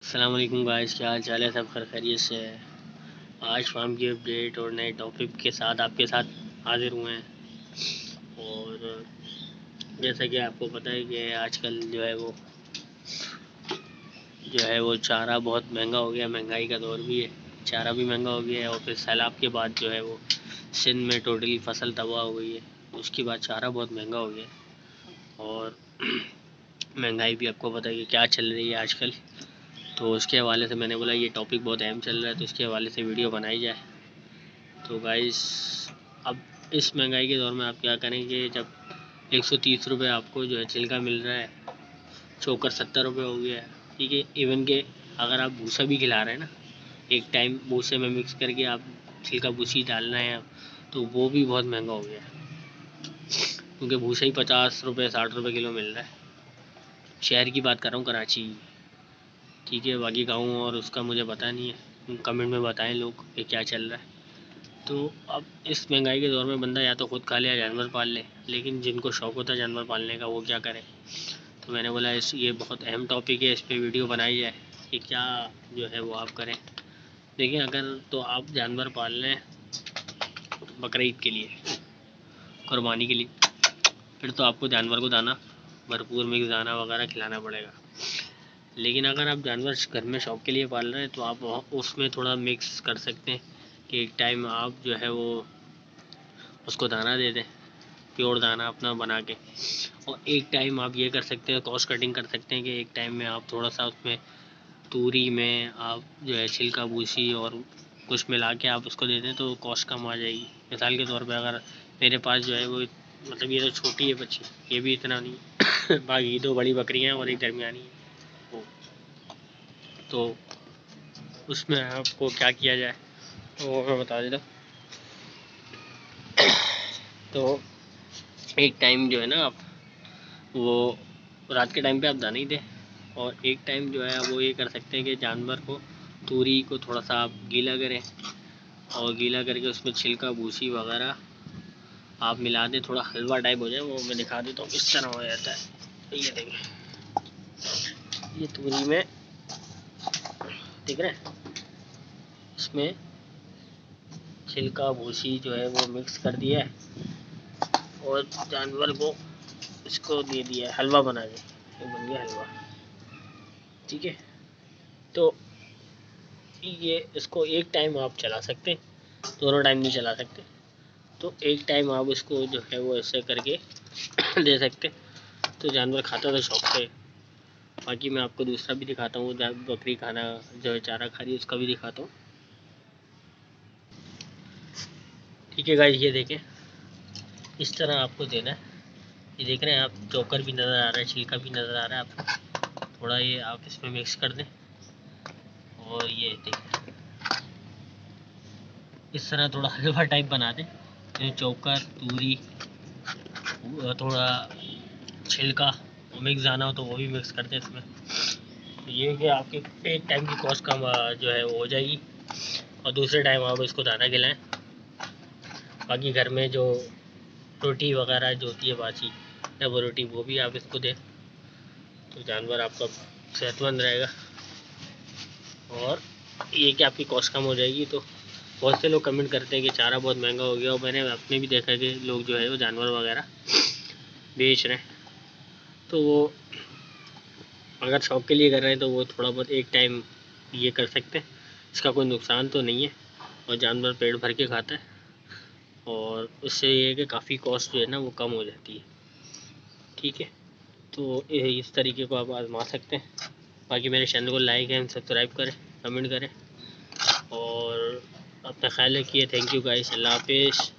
अस्सलाम वालेकुम गाइस, क्या हाल चाल है? सब खैरियत से है। आज फार्म की अपडेट और नए टॉपिक के साथ आपके साथ हाजिर हुए हैं। और जैसा कि आपको पता है कि आजकल जो है वो चारा बहुत महंगा हो गया, महंगाई का दौर भी है, चारा भी महंगा हो गया है। और फिर सैलाब के बाद जो है वो सिंध में टोटली फसल तबाह हो गई है, उसके बाद चारा बहुत महंगा हो गया है। और महंगाई भी आपको पता है कि क्या चल रही है आजकल, तो उसके हवाले से मैंने बोला ये टॉपिक बहुत अहम चल रहा है, तो इसके हवाले से वीडियो बनाई जाए। तो गाइस, अब इस महंगाई के दौर में आप क्या करेंगे? जब 130 रुपये आपको जो है छिलका मिल रहा है, चोकर 70 रुपये हो गया है, ठीक है। इवन के अगर आप भूसा भी खिला रहे हैं ना, एक टाइम भूसे में मिक्स करके आप छिलका भूसी डालना है, तो वो भी बहुत महंगा हो गया है, क्योंकि भूसा ही 50 रुपये 60 रुपये किलो मिल रहा है। शहर की बात कर रहा हूँ, कराची, ठीक है। बाकी गाँव और उसका मुझे पता नहीं है, कमेंट में बताएं लोग कि क्या चल रहा है। तो अब इस महंगाई के दौर में बंदा या तो खुद खा ले या जानवर पाल ले, लेकिन जिनको शौक़ होता है जानवर पालने का वो क्या करें? तो मैंने बोला ये बहुत अहम टॉपिक है, इस पर वीडियो बनाई जाए कि क्या जो है वो आप करें। देखिए, अगर तो आप जानवर पाल लें बकरीद के लिए, कुर्बानी के लिए, फिर तो आपको जानवर को दाना भरपूर मिक्स दाना वगैरह खिलाना पड़ेगा। लेकिन अगर आप जानवर घर में शौक़ के लिए पाल रहे हैं तो आप उसमें थोड़ा मिक्स कर सकते हैं कि एक टाइम आप जो है वो उसको दाना दे दें, प्योर दाना अपना बना के। और एक टाइम आप ये कर सकते हैं, कॉस्ट कटिंग कर सकते हैं कि एक टाइम में आप थोड़ा सा उसमें तूरी में आप जो है छिलका भूसी और कुछ मिला के आप उसको दे दें तो कॉस्ट कम आ जाएगी। मिसाल के तौर पे अगर मेरे पास जो है वो, मतलब ये तो छोटी है बच्ची, ये भी इतना नहीं बाकी 2 बड़ी बकरियां हैं और एक दरमियानी है, तो उसमें आपको क्या किया जाए वो मैं बता देता हूँ। तो एक टाइम जो है ना, आप वो रात के टाइम पे आप दाना ही दें, और एक टाइम जो है वो ये कर सकते हैं कि जानवर को तूरी को थोड़ा सा आप गीला करें, और गीला करके उसमें छिलका भूसी वगैरह आप मिला दें, थोड़ा हलवा टाइप हो जाए। वो मैं दिखा देता हूँ किस तरह हो जाता है। ये देखिए, ये तूरी में दिख रहा है, इसमें छिलका भूसी जो है वो मिक्स कर दिया है और जानवर को इसको दे दिया है, हलवा बना के, ये बन गया हलवा, ठीक है। तो ये इसको एक टाइम आप चला सकते हैं, दोनों टाइम नहीं चला सकते, तो एक टाइम आप इसको जो है वो ऐसे करके दे सकते, तो जानवर खाता तो शौक से। बाकी मैं आपको दूसरा भी दिखाता हूँ, बकरी खाना जो है चारा खा रही है उसका भी दिखाता हूँ, ठीक है गाइस। ये देखें, इस तरह आपको देना है। ये देख रहे हैं आप, चोकर भी नज़र आ रहा है, छिलका भी नज़र आ रहा है आपको, थोड़ा ये आप इसमें मिक्स कर दें, और ये देखें इस तरह थोड़ा हलवा टाइप बना दें। तो चोकर, तूरी, थोड़ा छिलका मिक्स आना हो तो वो भी मिक्स कर दें इसमें। तो ये कि आपके एक टाइम की कॉस्ट कम जो है वो हो जाएगी, और दूसरे टाइम आप इसको दाना खिलाएं। बाकी घर में जो रोटी वगैरह जो होती है बासी या वो रोटी, वो भी आप इसको दें, तो जानवर आपका सेहतमंद रहेगा। और ये कि आपकी कॉस्ट कम हो जाएगी। तो बहुत से लोग कमेंट करते हैं कि चारा बहुत महंगा हो गया, और मैंने अपने भी देखा कि लोग जो है वो जानवर वगैरह बेच रहे हैं, तो वो अगर शौक़ के लिए कर रहे हैं तो वो थोड़ा बहुत एक टाइम ये कर सकते हैं, इसका कोई नुकसान तो नहीं है, और जानवर पेट भर के खाता है, और उससे ये है कि काफ़ी कॉस्ट जो है ना वो कम हो जाती है, ठीक है। तो इस तरीके को आप आजमा सकते हैं। बाकी मेरे चैनल को लाइक एंड सब्सक्राइब करें, कमेंट करें, और अपना ख्याल रखिए। थैंक यू गाइस, अल्लाह हाफिज़।